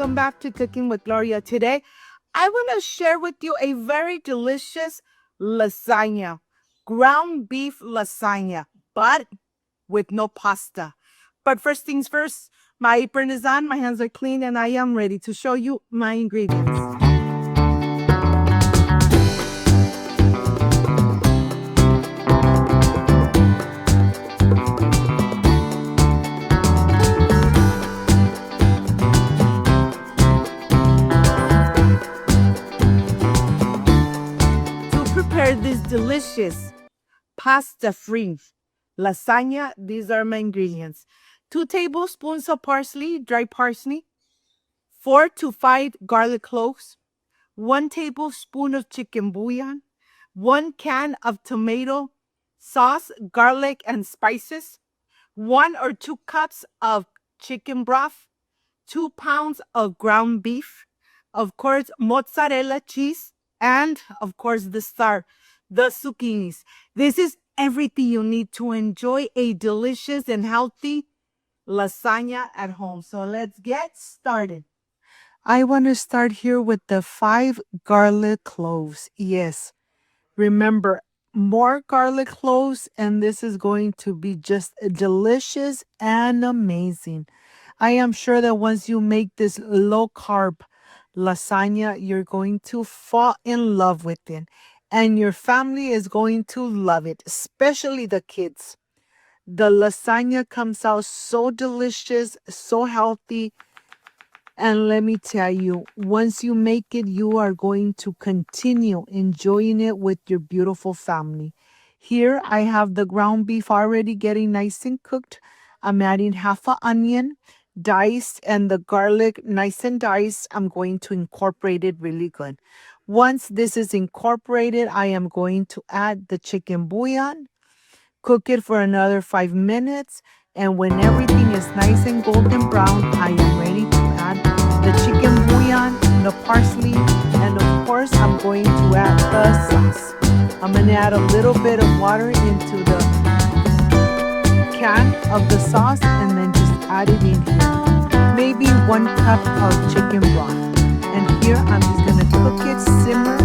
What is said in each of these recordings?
welcome back to Cooking with Gloria. Today, I want to share with you a very delicious lasagna, ground beef lasagna, but with no pasta. But first things first, my apron is on, my hands are clean, and I am ready to show you my ingredients. This delicious pasta-free lasagna, these are my ingredients. 2 tablespoons of parsley, dry parsley, 4 to 5 garlic cloves, 1 tablespoon of chicken bouillon, 1 can of tomato sauce, garlic and spices, 1 or 2 cups of chicken broth, 2 pounds of ground beef, of course, mozzarella cheese, and of course, the star, the zucchinis. This is everything you need to enjoy a delicious and healthy lasagna at home. So let's get started. I want to start here with the 5 garlic cloves. Yes, remember, more garlic cloves, and this is going to be just delicious and amazing. I am sure that once you make this low-carb lasagna, you're going to fall in love with it. And your family is going to love it, especially the kids. The lasagna comes out so delicious, so healthy. And let me tell you, once you make it, you are going to continue enjoying it with your beautiful family. Here I have the ground beef already getting nice and cooked. I'm adding half an onion, diced, and the garlic nice and diced. I'm going to incorporate it really good. Once this is incorporated, I am going to add the chicken bouillon, cook it for another 5 minutes, and when everything is nice and golden brown, I am ready to add the chicken bouillon, the parsley, and of course, I'm going to add the sauce. I'm going to add a little bit of water into the can of the sauce and then just add it in here. Maybe 1 cup of chicken broth. And here I'm just going to cook it, simmer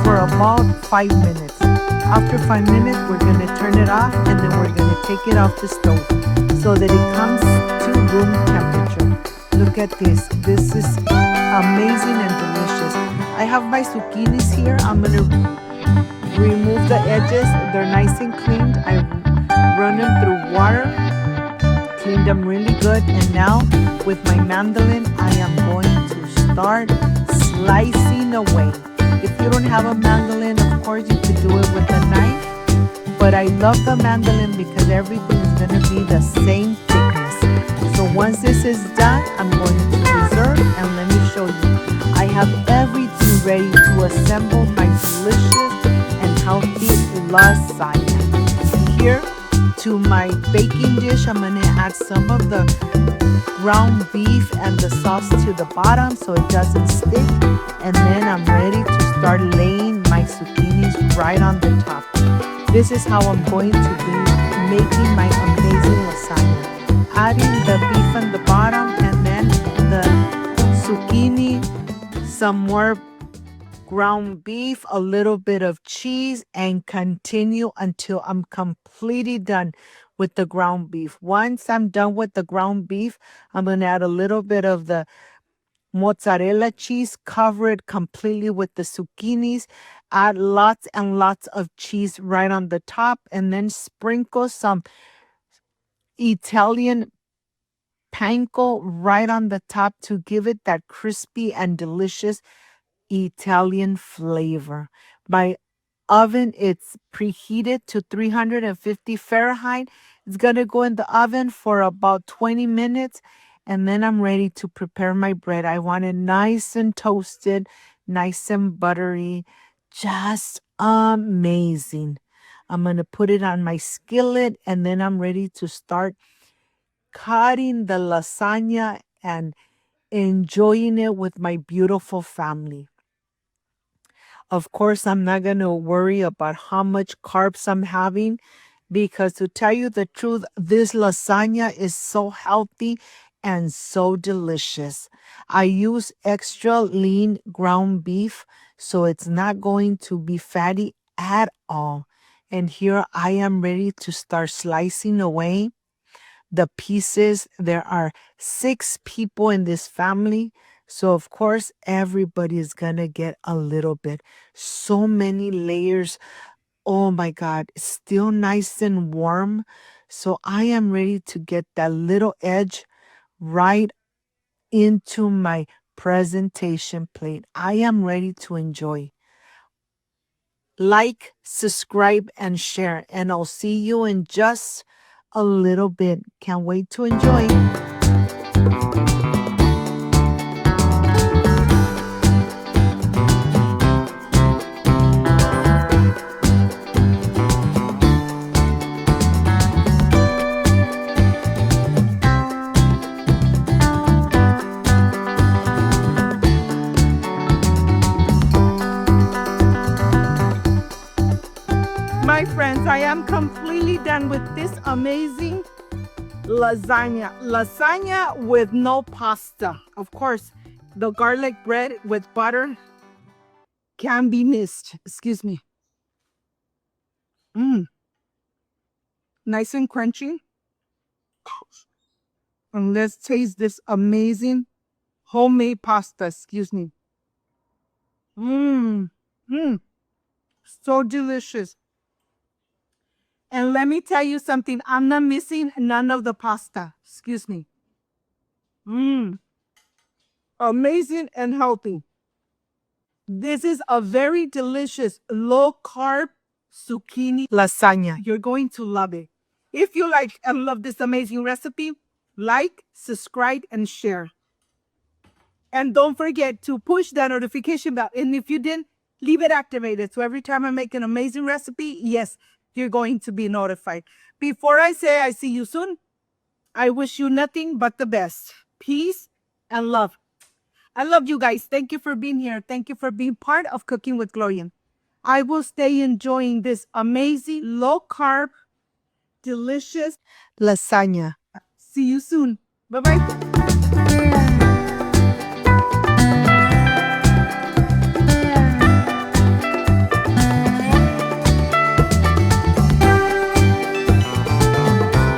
for about 5 minutes. After 5 minutes, we're going to turn it off and then we're going to take it off the stove so that it comes to room temperature. Look at this. This is amazing and delicious. I have my zucchinis here. I'm going to remove the edges. They're nice and cleaned. I run them through water, clean them really good. And now with my mandolin, I am going to start slicing away. If you don't have a mandolin, of course you could do it with a knife, but I love the mandolin because everything is going to be the same thickness. So once this is done, I'm going to reserve and let me show you. I have everything ready to assemble my delicious and healthy lasagna. Here to my baking dish, I'm going to add some of the ground beef and the sauce to the bottom so it doesn't stick, and then I'm ready to start laying my zucchinis right on the top. This is how I'm going to be making my amazing lasagna, adding the beef on the bottom and then the zucchini, some more ground beef, a little bit of cheese, and continue until I'm completely done with the ground beef. Once I'm done with the ground beef, I'm going to add a little bit of the mozzarella cheese, cover it completely with the zucchinis, add lots and lots of cheese right on the top, and then sprinkle some Italian Panko right on the top to give it that crispy and delicious Italian flavor. My oven, it's preheated to 350 Fahrenheit. It's going to go in the oven for about 20 minutes. And then I'm ready to prepare my bread. I want it nice and toasted, nice and buttery, just amazing. I'm going to put it on my skillet and then I'm ready to start cutting the lasagna and enjoying it with my beautiful family. Of course, I'm not going to worry about how much carbs I'm having because to tell you the truth, this lasagna is so healthy and so delicious. I use extra lean ground beef, so it's not going to be fatty at all. And here I am ready to start slicing away the pieces. There are 6 people in this family. So, of course, everybody is going to get a little bit. So many layers. Oh my God, it's still nice and warm. So, I am ready to get that little edge right into my presentation plate. I am ready to enjoy. Like, subscribe, and share. And I'll see you in just a little bit. Can't wait to enjoy. My friends, I am completely done with this amazing lasagna. Lasagna with no pasta. Of course, the garlic bread with butter can be missed. Excuse me. Nice and crunchy. And let's taste this amazing homemade pasta. Excuse me. So delicious. And let me tell you something. I'm not missing none of the pasta. Excuse me. Amazing and healthy. This is a very delicious low-carb zucchini lasagna. You're going to love it. If you like and love this amazing recipe, like, subscribe, and share. And don't forget to push that notification bell. And if you didn't, leave it activated. So every time I make an amazing recipe, yes, you're going to be notified. Before I say I see you soon, I wish you nothing but the best. Peace and love. I love you guys. Thank you for being here. Thank you for being part of Cooking with Gloria. I will stay enjoying this amazing low-carb, delicious lasagna. See you soon. Bye-bye.